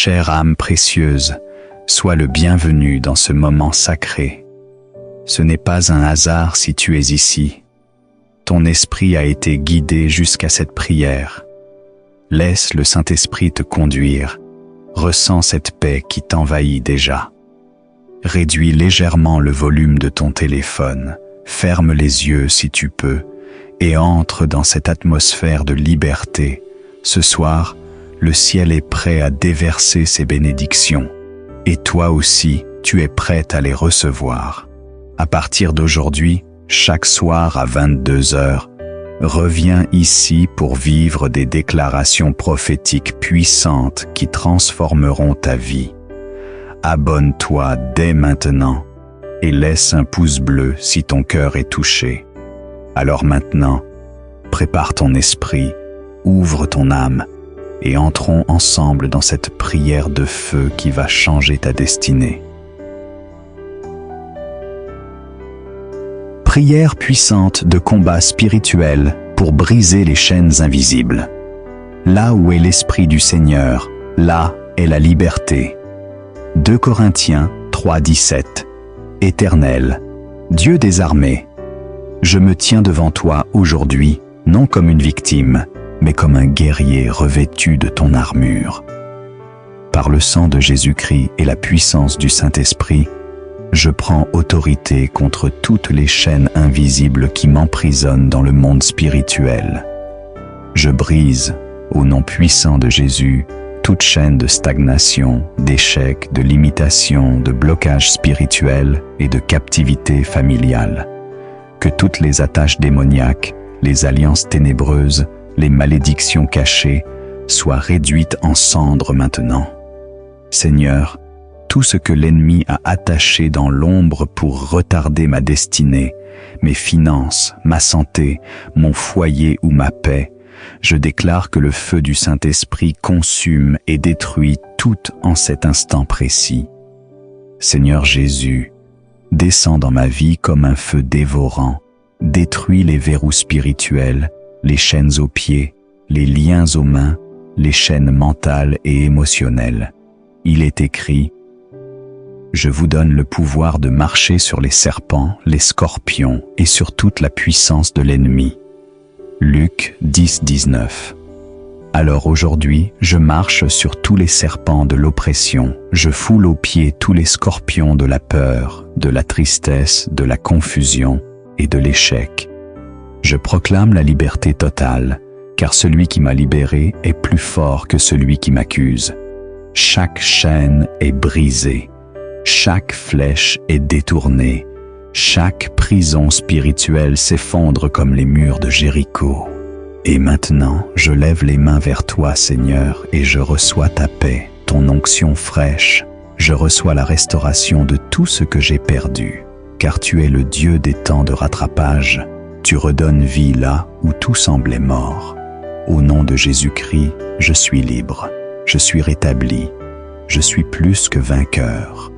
Chère âme précieuse, sois le bienvenu dans ce moment sacré. Ce n'est pas un hasard si tu es ici. Ton esprit a été guidé jusqu'à cette prière. Laisse le Saint-Esprit te conduire. Ressens cette paix qui t'envahit déjà. Réduis légèrement le volume de ton téléphone, ferme les yeux si tu peux, et entre dans cette atmosphère de liberté. Ce soir, le ciel est prêt à déverser ses bénédictions. Et toi aussi, tu es prête à les recevoir. À partir d'aujourd'hui, chaque soir à 22h, reviens ici pour vivre des déclarations prophétiques puissantes qui transformeront ta vie. Abonne-toi dès maintenant et laisse un pouce bleu si ton cœur est touché. Alors maintenant, prépare ton esprit, ouvre ton âme et entrons ensemble dans cette prière de feu qui va changer ta destinée. Prière puissante de combat spirituel pour briser les chaînes invisibles. Là où est l'Esprit du Seigneur, là est la liberté. 2 Corinthiens 3:17. Éternel, Dieu des armées, je me tiens devant toi aujourd'hui, non comme une victime, mais comme un guerrier revêtu de ton armure. Par le sang de Jésus-Christ et la puissance du Saint-Esprit, je prends autorité contre toutes les chaînes invisibles qui m'emprisonnent dans le monde spirituel. Je brise, au nom puissant de Jésus, toute chaîne de stagnation, d'échec, de limitation, de blocage spirituel et de captivité familiale. Que toutes les attaches démoniaques, les alliances ténébreuses, les malédictions cachées soient réduites en cendres maintenant. Seigneur, tout ce que l'ennemi a attaché dans l'ombre pour retarder ma destinée, mes finances, ma santé, mon foyer ou ma paix, je déclare que le feu du Saint-Esprit consume et détruit tout en cet instant précis. Seigneur Jésus, descends dans ma vie comme un feu dévorant, détruis les verrous spirituels, les chaînes aux pieds, les liens aux mains, les chaînes mentales et émotionnelles. Il est écrit: je vous donne le pouvoir de marcher sur les serpents, les scorpions et sur toute la puissance de l'ennemi. Luc 10:19. Alors aujourd'hui, je marche sur tous les serpents de l'oppression, je foule aux pieds tous les scorpions de la peur, de la tristesse, de la confusion et de l'échec. Je proclame la liberté totale, car celui qui m'a libéré est plus fort que celui qui m'accuse. Chaque chaîne est brisée, chaque flèche est détournée, chaque prison spirituelle s'effondre comme les murs de Jéricho. Et maintenant, je lève les mains vers toi, Seigneur, et je reçois ta paix, ton onction fraîche. Je reçois la restauration de tout ce que j'ai perdu, car tu es le Dieu des temps de rattrapage. Tu redonnes vie là où tout semblait mort. Au nom de Jésus-Christ, je suis libre, je suis rétabli, je suis plus que vainqueur.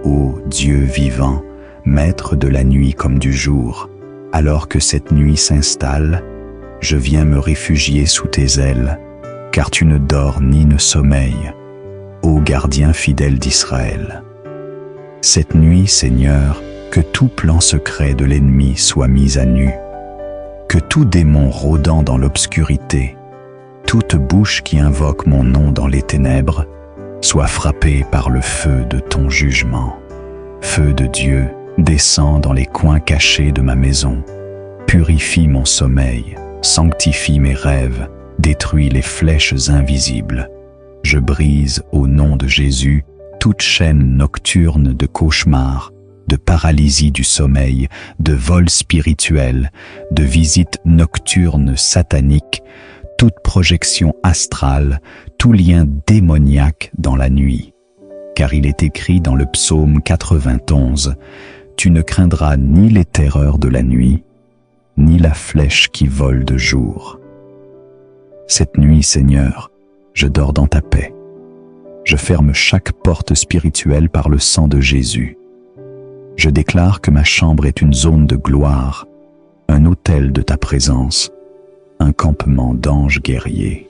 Ô Dieu vivant, Maître de la nuit comme du jour, alors que cette nuit s'installe, je viens me réfugier sous tes ailes, car tu ne dors ni ne sommeilles, ô gardien fidèle d'Israël. Cette nuit, Seigneur, que tout plan secret de l'ennemi soit mis à nu, que tout démon rôdant dans l'obscurité, toute bouche qui invoque mon nom dans les ténèbres, soit frappé par le feu de ton jugement. Feu de Dieu, descends dans les coins cachés de ma maison, purifie mon sommeil, sanctifie mes rêves, détruis les flèches invisibles. Je brise au nom de Jésus toute chaîne nocturne de cauchemars, de paralysie du sommeil, de vol spirituel, de visites nocturnes sataniques, toute projection astrale, tout lien démoniaque dans la nuit. Car il est écrit dans le psaume 91, « Tu ne craindras ni les terreurs de la nuit, ni la flèche qui vole de jour. » Cette nuit, Seigneur, je dors dans ta paix. Je ferme chaque porte spirituelle par le sang de Jésus. Je déclare que ma chambre est une zone de gloire, un autel de ta présence, un campement d'anges guerriers.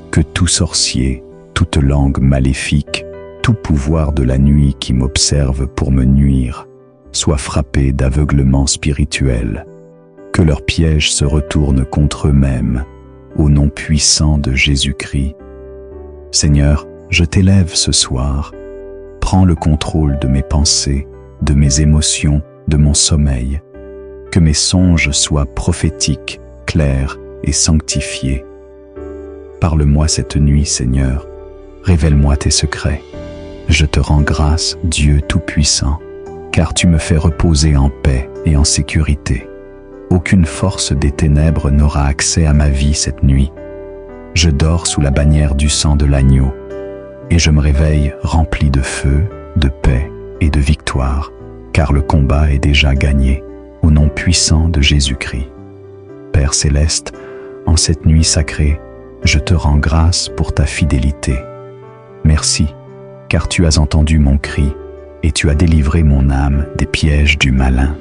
Que tout sorcier, toute langue maléfique, tout pouvoir de la nuit qui m'observe pour me nuire, soit frappé d'aveuglement spirituel. Que leurs pièges se retournent contre eux-mêmes, au nom puissant de Jésus-Christ. Seigneur, je t'élève ce soir. Prends le contrôle de mes pensées, de mes émotions, de mon sommeil. Que mes songes soient prophétiques, clairs et sanctifiés. Parle-moi cette nuit, Seigneur. Révèle-moi tes secrets. Je te rends grâce, Dieu Tout-Puissant, car tu me fais reposer en paix et en sécurité. Aucune force des ténèbres n'aura accès à ma vie cette nuit. Je dors sous la bannière du sang de l'agneau, et je me réveille rempli de feu, de paix et de victoire, car le combat est déjà gagné, au nom puissant de Jésus-Christ. Père céleste, en cette nuit sacrée, je te rends grâce pour ta fidélité. Merci, car tu as entendu mon cri, et tu as délivré mon âme des pièges du malin.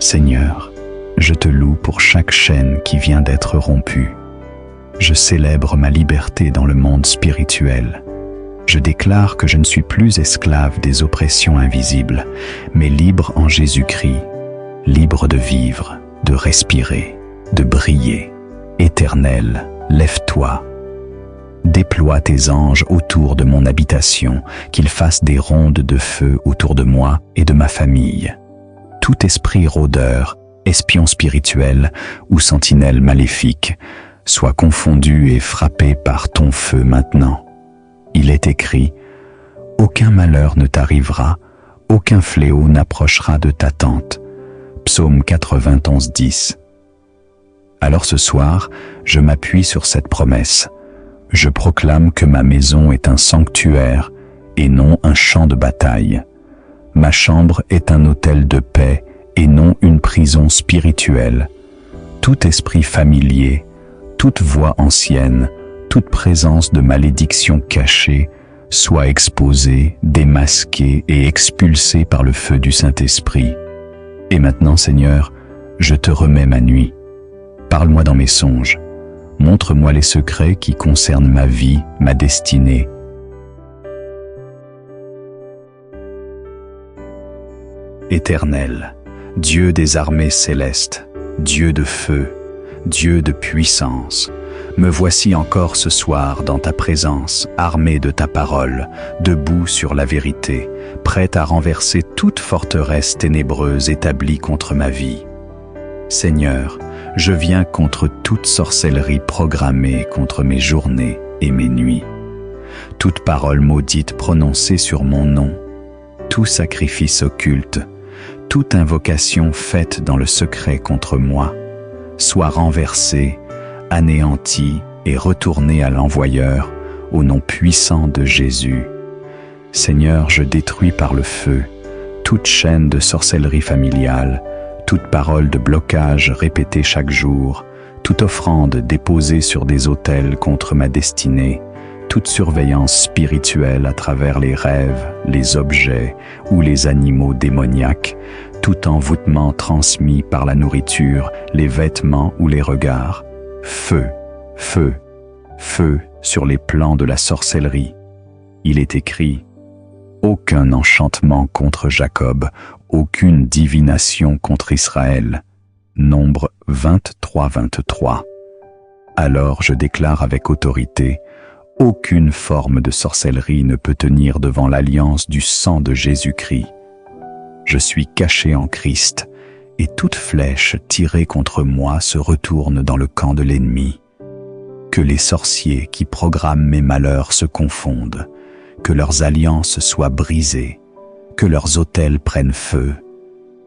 Seigneur, je te loue pour chaque chaîne qui vient d'être rompue. Je célèbre ma liberté dans le monde spirituel. Je déclare que je ne suis plus esclave des oppressions invisibles, mais libre en Jésus-Christ, libre de vivre, de respirer, de briller. Éternel, lève-toi. Déploie tes anges autour de mon habitation, qu'ils fassent des rondes de feu autour de moi et de ma famille. Tout esprit rôdeur, espion spirituel ou sentinelle maléfique, soit confondu et frappé par ton feu maintenant. Il est écrit, « Aucun malheur ne t'arrivera, aucun fléau n'approchera de ta tente. » Psaume 91, 10. Alors ce soir, je m'appuie sur cette promesse. Je proclame que ma maison est un sanctuaire et non un champ de bataille. Ma chambre est un hôtel de paix et non une prison spirituelle. Tout esprit familier, toute voix ancienne, toute présence de malédiction cachée soit exposée, démasquée et expulsée par le feu du Saint-Esprit. Et maintenant, Seigneur, je te remets ma nuit. Parle-moi dans mes songes. Montre-moi les secrets qui concernent ma vie, ma destinée. Éternel, Dieu des armées célestes, Dieu de feu, Dieu de puissance, me voici encore ce soir dans ta présence, armé de ta parole, debout sur la vérité, prêt à renverser toute forteresse ténébreuse établie contre ma vie. Seigneur, je viens contre toute sorcellerie programmée contre mes journées et mes nuits. Toute parole maudite prononcée sur mon nom, tout sacrifice occulte, toute invocation faite dans le secret contre moi, soit renversée, anéantie et retournée à l'envoyeur, au nom puissant de Jésus. Seigneur, je détruis par le feu toute chaîne de sorcellerie familiale, toute parole de blocage répétée chaque jour, toute offrande déposée sur des autels contre ma destinée, toute surveillance spirituelle à travers les rêves, les objets ou les animaux démoniaques, tout envoûtement transmis par la nourriture, les vêtements ou les regards. Feu, feu, feu sur les plans de la sorcellerie. Il est écrit, « Aucun enchantement contre Jacob, aucune divination contre Israël. » Nombre 23, 23. Alors je déclare avec autorité, aucune forme de sorcellerie ne peut tenir devant l'alliance du sang de Jésus-Christ. Je suis caché en Christ, et toute flèche tirée contre moi se retourne dans le camp de l'ennemi. Que les sorciers qui programment mes malheurs se confondent, que leurs alliances soient brisées, que leurs autels prennent feu,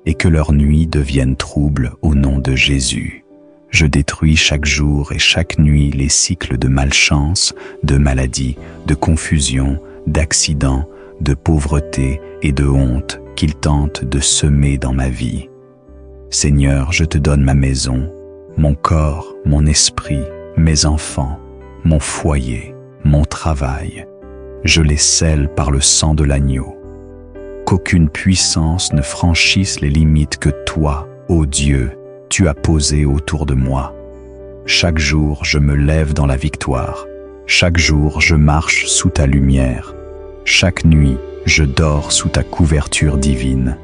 et que leurs nuits deviennent troubles au nom de Jésus. Je détruis chaque jour et chaque nuit les cycles de malchance, de maladie, de confusion, d'accidents, de pauvreté et de honte qu'ils tentent de semer dans ma vie. Seigneur, je te donne ma maison, mon corps, mon esprit, mes enfants, mon foyer, mon travail. Je les scelle par le sang de l'agneau. Qu'aucune puissance ne franchisse les limites que toi, ô Dieu, tu as posées autour de moi. Chaque jour, je me lève dans la victoire. Chaque jour, je marche sous ta lumière. Chaque nuit, je dors sous ta couverture divine.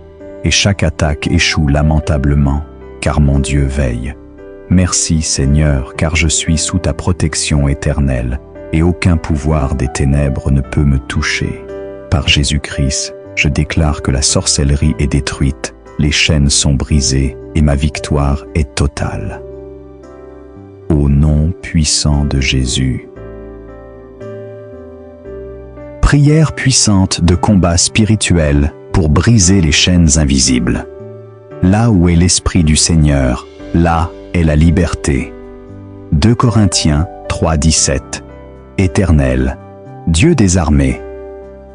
Et chaque attaque échoue lamentablement, car mon Dieu veille. Merci Seigneur, car je suis sous ta protection éternelle, et aucun pouvoir des ténèbres ne peut me toucher. Par Jésus-Christ, je déclare que la sorcellerie est détruite, les chaînes sont brisées, et ma victoire est totale. Au nom puissant de Jésus. Prière puissante de combat spirituel pour briser les chaînes invisibles. Là où est l'Esprit du Seigneur, là est la liberté. 2 Corinthiens 3:17. Éternel, Dieu des armées,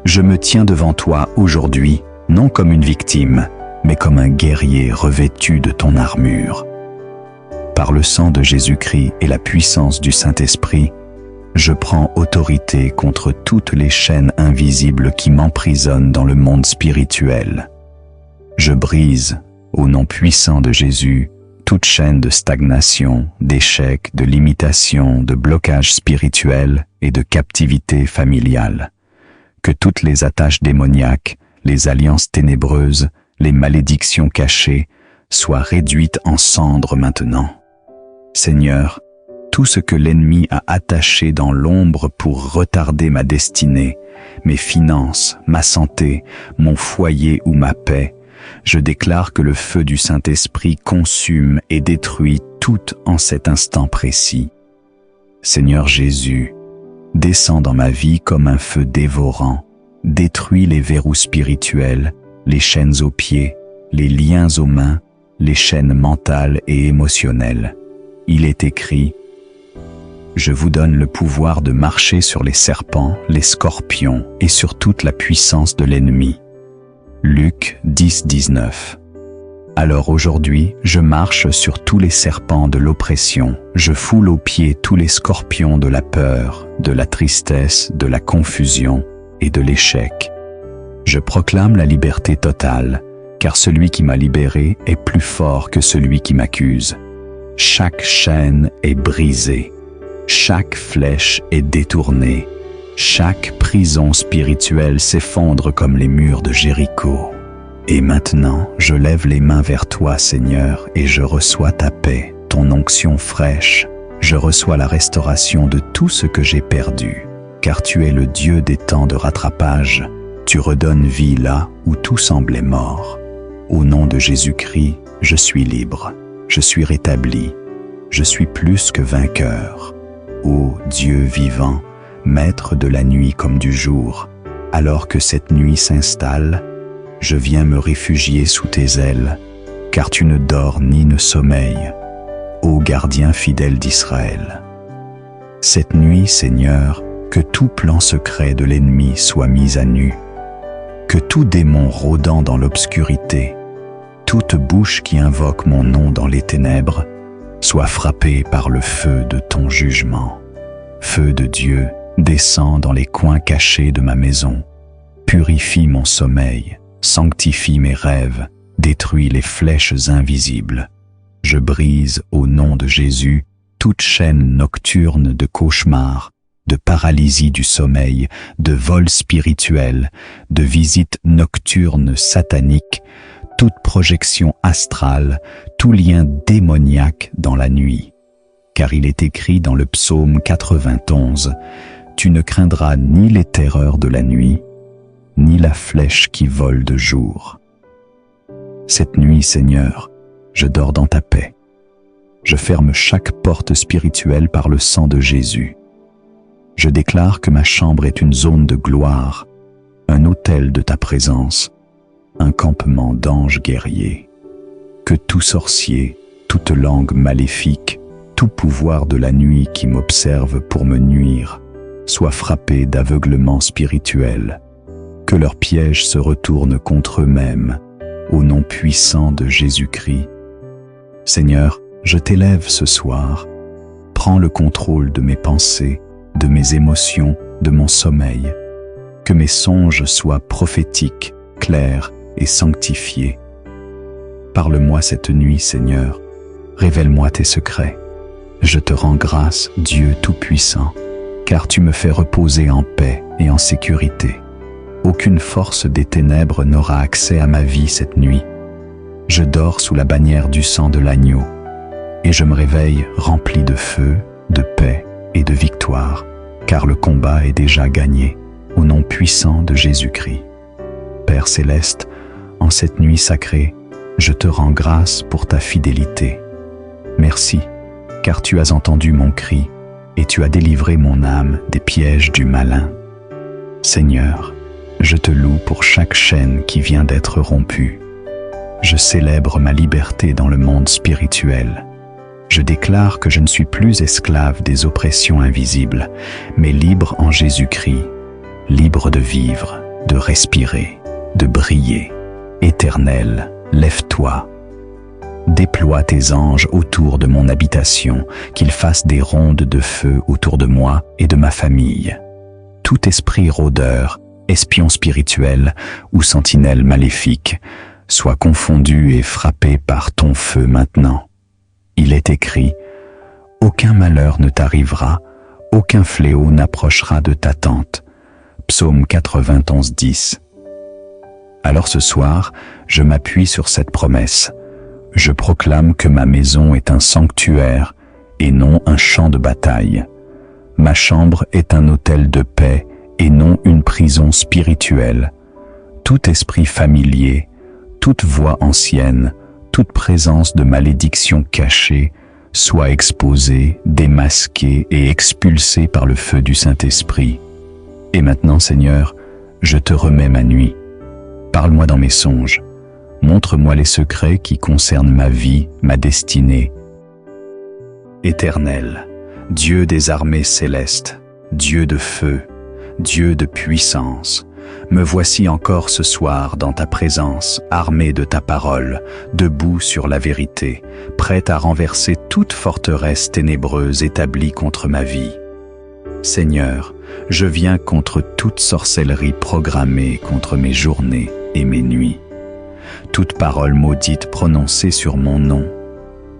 je me tiens devant toi aujourd'hui, non comme une victime, mais comme un guerrier revêtu de ton armure. Par le sang de Jésus-Christ et la puissance du Saint-Esprit, je prends autorité contre toutes les chaînes invisibles qui m'emprisonnent dans le monde spirituel. Je brise, au nom puissant de Jésus, toute chaîne de stagnation, d'échec, de limitation, de blocage spirituel et de captivité familiale. Que toutes les attaches démoniaques, les alliances ténébreuses, les malédictions cachées soient réduites en cendres maintenant. Seigneur, tout ce que l'ennemi a attaché dans l'ombre pour retarder ma destinée, mes finances, ma santé, mon foyer ou ma paix, je déclare que le feu du Saint-Esprit consume et détruit tout en cet instant précis. Seigneur Jésus, descends dans ma vie comme un feu dévorant, détruis les verrous spirituels, les chaînes aux pieds, les liens aux mains, les chaînes mentales et émotionnelles. Il est écrit: je vous donne le pouvoir de marcher sur les serpents, les scorpions et sur toute la puissance de l'ennemi. Luc 10:19. Alors aujourd'hui, je marche sur tous les serpents de l'oppression, je foule aux pieds tous les scorpions de la peur, de la tristesse, de la confusion et de l'échec. Je proclame la liberté totale, car celui qui m'a libéré est plus fort que celui qui m'accuse. Chaque chaîne est brisée, chaque flèche est détournée, chaque prison spirituelle s'effondre comme les murs de Jéricho. Et maintenant, je lève les mains vers toi, Seigneur, et je reçois ta paix, ton onction fraîche. Je reçois la restauration de tout ce que j'ai perdu, car tu es le Dieu des temps de rattrapage. Tu redonnes vie là où tout semblait mort. Au nom de Jésus-Christ, je suis libre, je suis rétabli, je suis plus que vainqueur. Ô Dieu vivant, Maître de la nuit comme du jour, alors que cette nuit s'installe, je viens me réfugier sous tes ailes, car tu ne dors ni ne sommeilles, ô gardien fidèle d'Israël. Cette nuit, Seigneur, que tout plan secret de l'ennemi soit mis à nu, que tout démon rôdant dans l'obscurité, toute bouche qui invoque mon nom dans les ténèbres, soit frappée par le feu de ton jugement. Feu de Dieu, descends dans les coins cachés de ma maison, purifie mon sommeil, sanctifie mes rêves, détruis les flèches invisibles. Je brise au nom de Jésus toute chaîne nocturne de cauchemars, de paralysie du sommeil, de vol spirituel, de visites nocturnes sataniques, toute projection astrale, tout lien démoniaque dans la nuit. Car il est écrit dans le psaume 91, « Tu ne craindras ni les terreurs de la nuit, ni la flèche qui vole de jour. » Cette nuit, Seigneur, je dors dans ta paix. Je ferme chaque porte spirituelle par le sang de Jésus. Je déclare que ma chambre est une zone de gloire, un autel de ta présence, un campement d'anges guerriers. Que tout sorcier, toute langue maléfique, tout pouvoir de la nuit qui m'observe pour me nuire, soit frappé d'aveuglement spirituel. Que leurs pièges se retournent contre eux-mêmes, au nom puissant de Jésus-Christ. Seigneur, je t'élève ce soir. Prends le contrôle de mes pensées, de mes émotions, de mon sommeil. Que mes songes soient prophétiques, clairs et sanctifiés. Parle-moi cette nuit, Seigneur. Révèle-moi tes secrets. Je te rends grâce, Dieu Tout-Puissant, car tu me fais reposer en paix et en sécurité. Aucune force des ténèbres n'aura accès à ma vie cette nuit. Je dors sous la bannière du sang de l'agneau, et je me réveille rempli de feu, de paix et de victoire, car le combat est déjà gagné, au nom puissant de Jésus-Christ. Père céleste, en cette nuit sacrée, je te rends grâce pour ta fidélité. Merci, car tu as entendu mon cri, et tu as délivré mon âme des pièges du malin. Seigneur, je te loue pour chaque chaîne qui vient d'être rompue. Je célèbre ma liberté dans le monde spirituel. Je déclare que je ne suis plus esclave des oppressions invisibles, mais libre en Jésus-Christ, libre de vivre, de respirer, de briller. Éternel, lève-toi. Déploie tes anges autour de mon habitation, qu'ils fassent des rondes de feu autour de moi et de ma famille. Tout esprit rôdeur, espion spirituel ou sentinelle maléfique, soit confondu et frappé par ton feu maintenant. Il est écrit, « Aucun malheur ne t'arrivera, aucun fléau n'approchera de ta tente. » Psaume 91, 10. Alors ce soir, je m'appuie sur cette promesse. Je proclame que ma maison est un sanctuaire et non un champ de bataille. Ma chambre est un hôtel de paix et non une prison spirituelle. Tout esprit familier, toute voix ancienne, toute présence de malédiction cachée soit exposée, démasquée et expulsée par le feu du Saint-Esprit. Et maintenant, Seigneur, je te remets ma nuit. Parle-moi dans mes songes. Montre-moi les secrets qui concernent ma vie, ma destinée. Éternel, Dieu des armées célestes, Dieu de feu, Dieu de puissance, me voici encore ce soir dans ta présence, armé de ta parole, debout sur la vérité, prêt à renverser toute forteresse ténébreuse établie contre ma vie. Seigneur, je viens contre toute sorcellerie programmée contre mes journées et mes nuits. Toute parole maudite prononcée sur mon nom,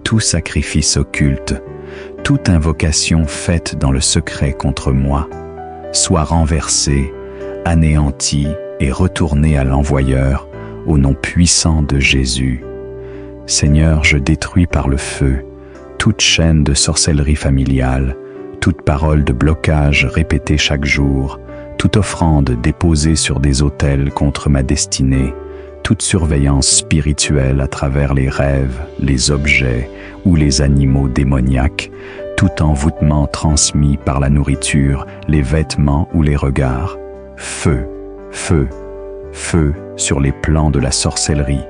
tout sacrifice occulte, toute invocation faite dans le secret contre moi, soit renversée, anéantie et retournée à l'envoyeur, au nom puissant de Jésus. Seigneur, je détruis par le feu toute chaîne de sorcellerie familiale, toute parole de blocage répétée chaque jour, toute offrande déposée sur des autels contre ma destinée, toute surveillance spirituelle à travers les rêves, les objets ou les animaux démoniaques, tout envoûtement transmis par la nourriture, les vêtements ou les regards. Feu, feu, feu sur les plans de la sorcellerie.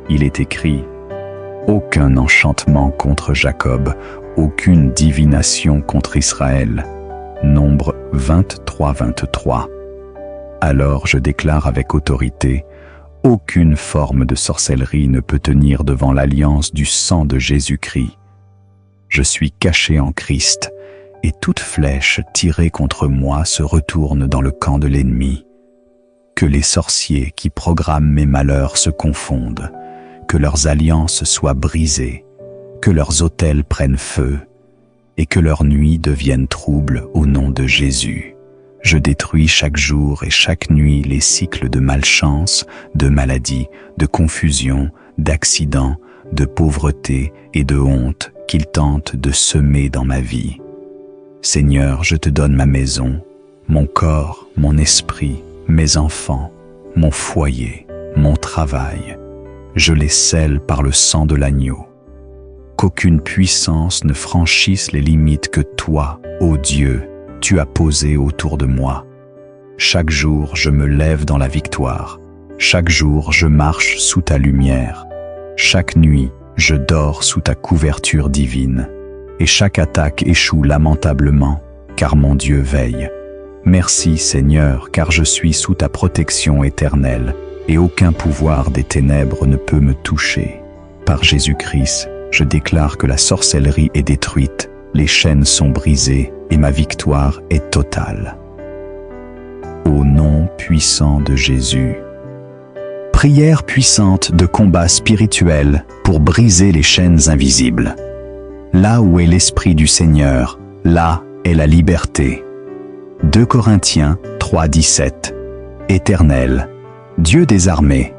Il est écrit, « Aucun enchantement contre Jacob, aucune divination contre Israël. » Nombre 23-23. Alors je déclare avec autorité, aucune forme de sorcellerie ne peut tenir devant l'alliance du sang de Jésus-Christ. Je suis caché en Christ, et toute flèche tirée contre moi se retourne dans le camp de l'ennemi. Que les sorciers qui programment mes malheurs se confondent, que leurs alliances soient brisées, que leurs autels prennent feu, et que leurs nuits deviennent troubles au nom de Jésus. Je détruis chaque jour et chaque nuit les cycles de malchance, de maladie, de confusion, d'accidents, de pauvreté et de honte qu'ils tentent de semer dans ma vie. Seigneur, je te donne ma maison, mon corps, mon esprit, mes enfants, mon foyer, mon travail. Je les scelle par le sang de l'agneau. Qu'aucune puissance ne franchisse les limites que toi, ô Dieu, tu as posées autour de moi. Chaque jour, je me lève dans la victoire. Chaque jour, je marche sous ta lumière. Chaque nuit, je dors sous ta couverture divine. Et chaque attaque échoue lamentablement, car mon Dieu veille. Merci Seigneur, car je suis sous ta protection éternelle, et aucun pouvoir des ténèbres ne peut me toucher. Par Jésus-Christ, je déclare que la sorcellerie est détruite, les chaînes sont brisées, et ma victoire est totale. Au nom puissant de Jésus. Prière puissante de combat spirituel pour briser les chaînes invisibles. Là où est l'Esprit du Seigneur, là est la liberté. 2 Corinthiens 3,17. Éternel, Dieu des armées,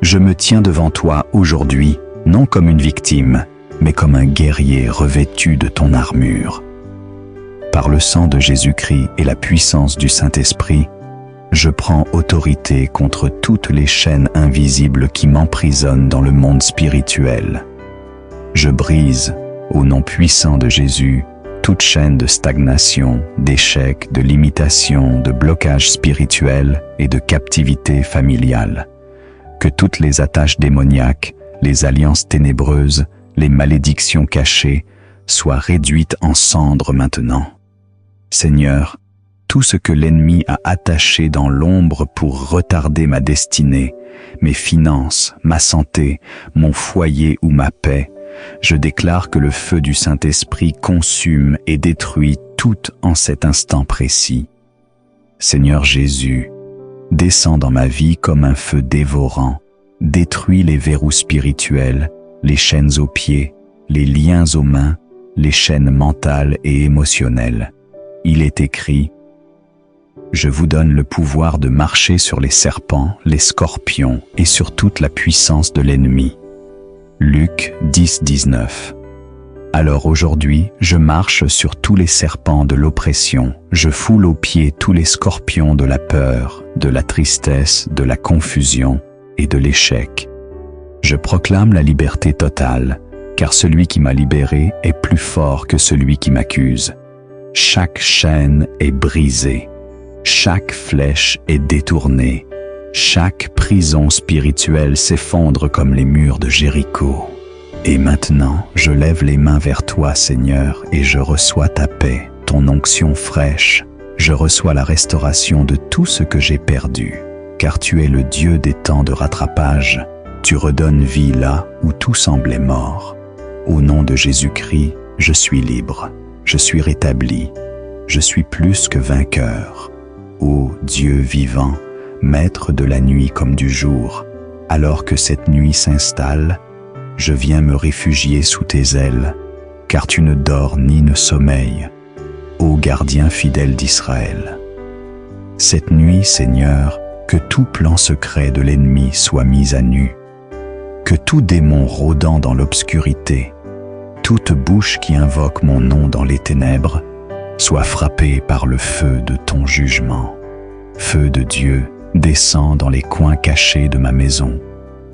je me tiens devant toi aujourd'hui, non comme une victime, mais comme un guerrier revêtu de ton armure. Par le sang de Jésus-Christ et la puissance du Saint-Esprit, je prends autorité contre toutes les chaînes invisibles qui m'emprisonnent dans le monde spirituel. Je brise, au nom puissant de Jésus, toute chaîne de stagnation, d'échec, de limitation, de blocage spirituel et de captivité familiale. Que toutes les attaches démoniaques, les alliances ténébreuses, les malédictions cachées soient réduites en cendres maintenant. Seigneur, tout ce que l'ennemi a attaché dans l'ombre pour retarder ma destinée, mes finances, ma santé, mon foyer ou ma paix, je déclare que le feu du Saint-Esprit consume et détruit tout en cet instant précis. Seigneur Jésus, descends dans ma vie comme un feu dévorant, détruis les verrous spirituels, les chaînes aux pieds, les liens aux mains, les chaînes mentales et émotionnelles. Il est écrit: je vous donne le pouvoir de marcher sur les serpents, les scorpions et sur toute la puissance de l'ennemi. Luc 10:19. Alors aujourd'hui, je marche sur tous les serpents de l'oppression, je foule aux pieds tous les scorpions de la peur, de la tristesse, de la confusion et de l'échec. Je proclame la liberté totale, car celui qui m'a libéré est plus fort que celui qui m'accuse. Chaque chaîne est brisée. Chaque flèche est détournée, chaque prison spirituelle s'effondre comme les murs de Jéricho. Et maintenant, je lève les mains vers toi, Seigneur, et je reçois ta paix, ton onction fraîche. Je reçois la restauration de tout ce que j'ai perdu, car tu es le Dieu des temps de rattrapage. Tu redonnes vie là où tout semblait mort. Au nom de Jésus-Christ, je suis libre, je suis rétabli, je suis plus que vainqueur. Ô Dieu vivant, maître de la nuit comme du jour, alors que cette nuit s'installe, je viens me réfugier sous tes ailes, car tu ne dors ni ne sommeilles, ô gardien fidèle d'Israël. Cette nuit, Seigneur, que tout plan secret de l'ennemi soit mis à nu, que tout démon rôdant dans l'obscurité, toute bouche qui invoque mon nom dans les ténèbres, soit frappé par le feu de ton jugement. Feu de Dieu, descends dans les coins cachés de ma maison.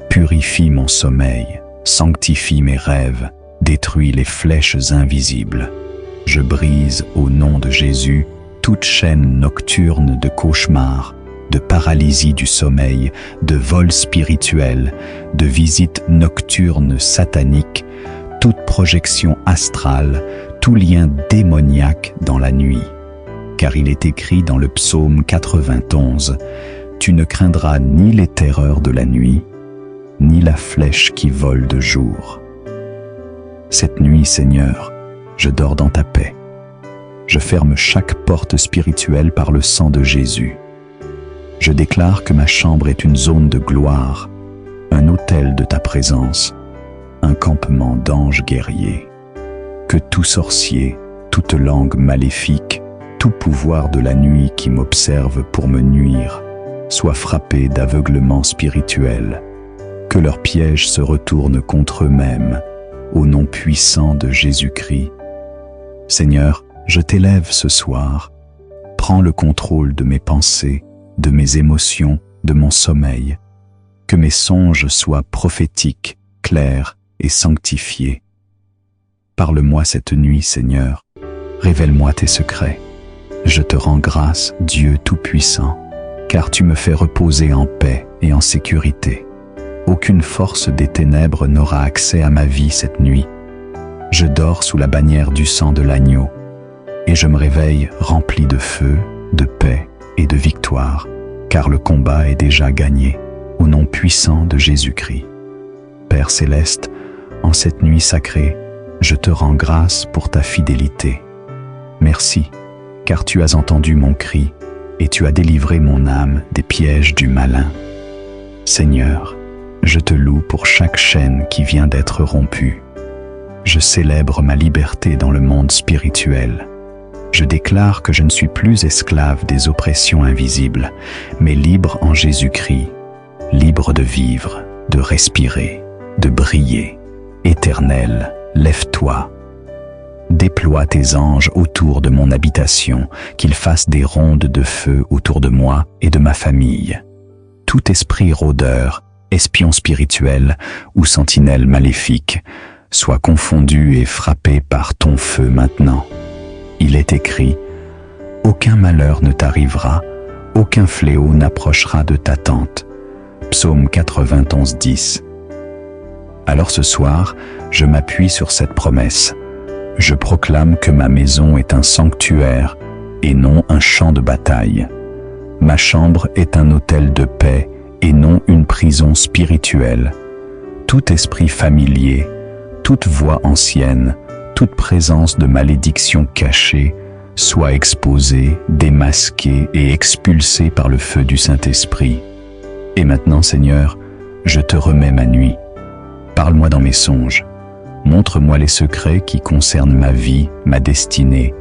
Purifie mon sommeil, sanctifie mes rêves, détruis les flèches invisibles. Je brise au nom de Jésus toute chaîne nocturne de cauchemars, de paralysie du sommeil, de vol spirituel, de visites nocturnes sataniques, toute projection astrale, tout lien démoniaque dans la nuit. Car il est écrit dans le psaume 91, « Tu ne craindras ni les terreurs de la nuit, ni la flèche qui vole de jour. » Cette nuit, Seigneur, je dors dans ta paix. Je ferme chaque porte spirituelle par le sang de Jésus. Je déclare que ma chambre est une zone de gloire, un autel de ta présence, un campement d'anges guerriers. Que tout sorcier, toute langue maléfique, tout pouvoir de la nuit qui m'observe pour me nuire, soit frappé d'aveuglement spirituel. Que leurs pièges se retournent contre eux-mêmes, au nom puissant de Jésus-Christ. Seigneur, je t'élève ce soir. Prends le contrôle de mes pensées, de mes émotions, de mon sommeil. Que mes songes soient prophétiques, clairs et sanctifiés. Parle-moi cette nuit, Seigneur. Révèle-moi tes secrets. Je te rends grâce, Dieu Tout-Puissant, car tu me fais reposer en paix et en sécurité. Aucune force des ténèbres n'aura accès à ma vie cette nuit. Je dors sous la bannière du sang de l'agneau, et je me réveille rempli de feu, de paix et de victoire, car le combat est déjà gagné, au nom puissant de Jésus-Christ. Père céleste, en cette nuit sacrée, je te rends grâce pour ta fidélité. Merci, car tu as entendu mon cri et tu as délivré mon âme des pièges du malin. Seigneur, je te loue pour chaque chaîne qui vient d'être rompue. Je célèbre ma liberté dans le monde spirituel. Je déclare que je ne suis plus esclave des oppressions invisibles, mais libre en Jésus-Christ, libre de vivre, de respirer, de briller. Éternel, lève-toi. Déploie tes anges autour de mon habitation, qu'ils fassent des rondes de feu autour de moi et de ma famille. Tout esprit rôdeur, espion spirituel ou sentinelle maléfique, soit confondu et frappé par ton feu maintenant. Il est écrit, « Aucun malheur ne t'arrivera, aucun fléau n'approchera de ta tente. » Psaume 91, 10. Alors ce soir, je m'appuie sur cette promesse. Je proclame que ma maison est un sanctuaire et non un champ de bataille. Ma chambre est un hôtel de paix et non une prison spirituelle. Tout esprit familier, toute voix ancienne, toute présence de malédiction cachée soit exposée, démasquée et expulsée par le feu du Saint-Esprit. Et maintenant, Seigneur, je te remets ma nuit. Parle-moi dans mes songes. Montre-moi les secrets qui concernent ma vie, ma destinée